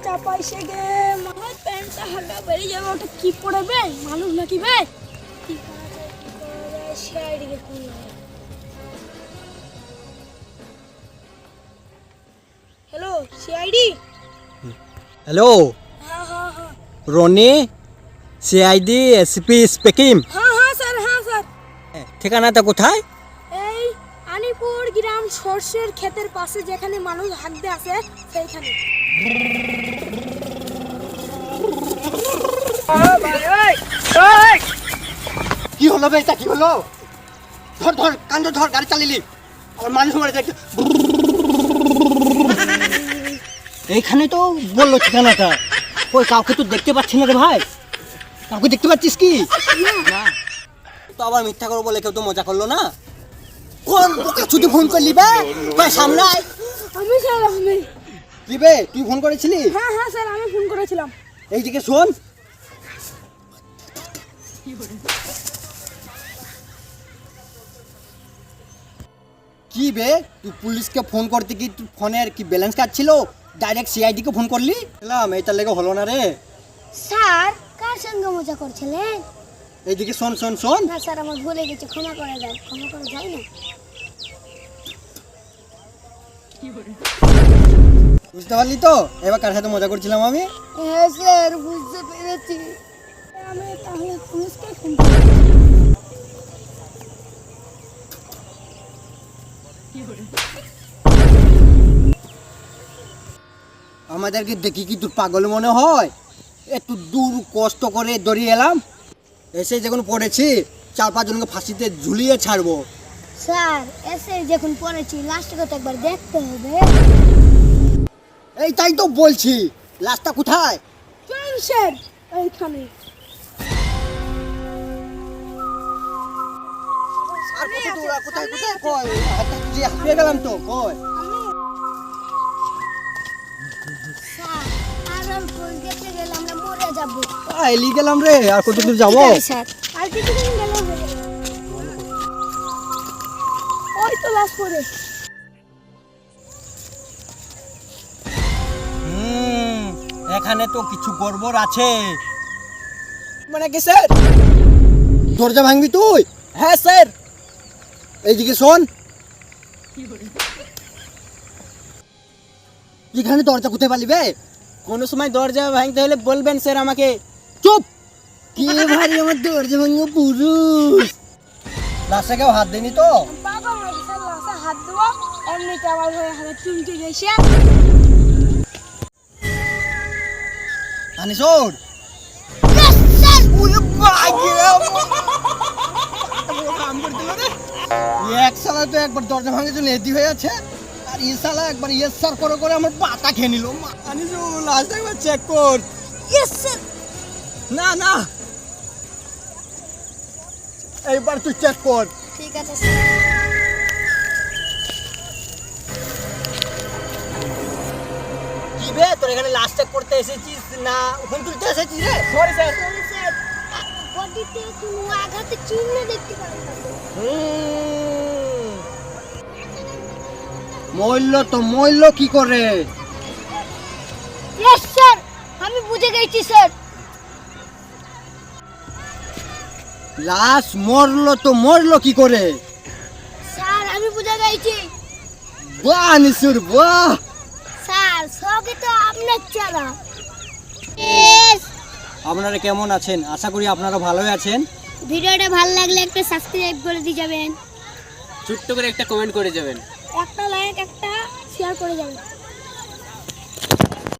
চাপা এসে গে আমার প্যান্টটা হালকা বেরিয়ে যাবে, ওটা কি পড়বে মানুষ নাকি বে? কি করা যায় সিআইডিকে ফোন লাগাই। Hello CID. হ্যালো হ্যাঁ হ্যাঁ হ্যাঁ রনি, সিআইডি এসপি স্পিকিং। হ্যাঁ হ্যাঁ স্যার, হ্যাঁ স্যার। ঠিকানাটা কোথায়? এই আনিপুর গ্রাম সর্ষের ক্ষেতের পাশে যেখানে মানুষ হাঁকতে আসে সেইখানে। কি হলো বে, এটা কি হলো? ধর ধর কান্দ ধর, গাড়ি চালিলি আমার মানুষ মারে দেখে। এইখানে তো বললো ঠিকানাটা, কই কাউকে তো দেখতে পাচ্ছি না রে ভাই। কাউকে দেখতে পাচ্ছিস কি? না তো আবার মিথ্যা করে বলে কেউ তো মজা করলো না। কোন ছুটি ফোন করলি বে? ভাই সামনে আয়। আমি স্যার আমি। কি বে তুই ফোন করেছিলি? হ্যাঁ হ্যাঁ স্যার আমি ফোন করেছিলাম। এইদিকে শোন, কি বে তুই পুলিশকে ফোন করতে কি তুই ফোনের কি ব্যালেন্স কার্ড ছিল? ডাইরেক্ট সিআইডি কে ফোন করলি? এলাম এইটার লেগে হলো না রে। স্যার কার সঙ্গে মজা করছিলেন? এইদিকে শোন শোন শোন, না স্যার আমার ভুলে গেছে, ক্ষমা করে দাও। ক্ষমা করে যাই না। বুঝতে পারলি তো এবার কার সাথে মজা করছিলাম আমি? হ্যাঁ স্যার বুঝতে পেরেছি। আমি তাহলে পুলিশকে ফোন করি। আমাদেরকে দেখি কি তোর পাগল মনে হয়? একটু দূর কষ্ট করে দৌড়িয়ে এলাম, এসে যখন পড়েছি 4-5 জনকে ফাঁসিতে ঝুলিয়ে ছাড়বো। স্যার এসে যখন পড়েছি লাস্টকে তো একবার দেখতে হবে। এইটাই তো বলছি, লাশটা কোথায়? চল স্যার এইখানে। আর কত দূর, আর কোথায় কোথায় কই? হাতটা যে হারিয়ে গেলাম তো কই? স্যার আর অল্প যেতে গেলে আমরা মরে যাবো। এলি গেলাম রে, আর কত দূর যাবো? স্যার আর কিছুদিন গেলে হয়ে যাবে। ওই তো লাস্ট পড়ে। এখানে তো কিছু গড়বড় আছে। মানে কি স্যার? দরজা ভাঙবি তুই? হ্যাঁ স্যার। এইদিকে শোন, এখানে দরজা কোথায় পালিবে? কোনো সময় দরজা ভাঙতে হলে বলবেন স্যার আমাকে। চুপ! কে ভারী আমার দরজা ভাঙবো পুরুষ। লাশে কেউ হাত দেনি তো? বাবা আমার স্যার লাসা হাত দেবো, এমনিতে আমার হয়ে হাতে চুমকে গেছে। আনিসুর এক সালা তো একবার দরজা ভাঙার জন্য রেডি হয়ে আছে, আর এই সালা একবার ইয়েস স্যার করে করে আমার পাতা খেয়ে নিল। আনিসুর লাস্ট একবার চেক কর। Yes sir. না না, এইবার তুই চেক কর। ঠিক আছে স্যার। কি বে তোর এখানে লাস্ট চেক করতে এসেছিস না ওখানে তুলতে এসেছিস রে? Sorry sir. সরি স্যার, বডিতে কোনো আঘাতের চিহ্ন দেখতে পারেন না। মরল তো মরল কি করে? ইয়েস স্যার আমি বুঝে গেছি স্যার। লাশ মরলো তো মরলো কি করে? স্যার আমি বুঝে গেছি। বাহ আনিসুর বাহ। স্যার সবই তো আপনার চালা। আপনারা কেমন আছেন? আশা করি আপনারা ভালোই আছেন। ভিডিওটা ভালো লাগলে একটা সাবস্ক্রাইব করে দিয়ে যাবেন, ছোট্ট করে একটা কমেন্ট করে যাবেন। একটা লাইক একটা শেয়ার করে যাবেন।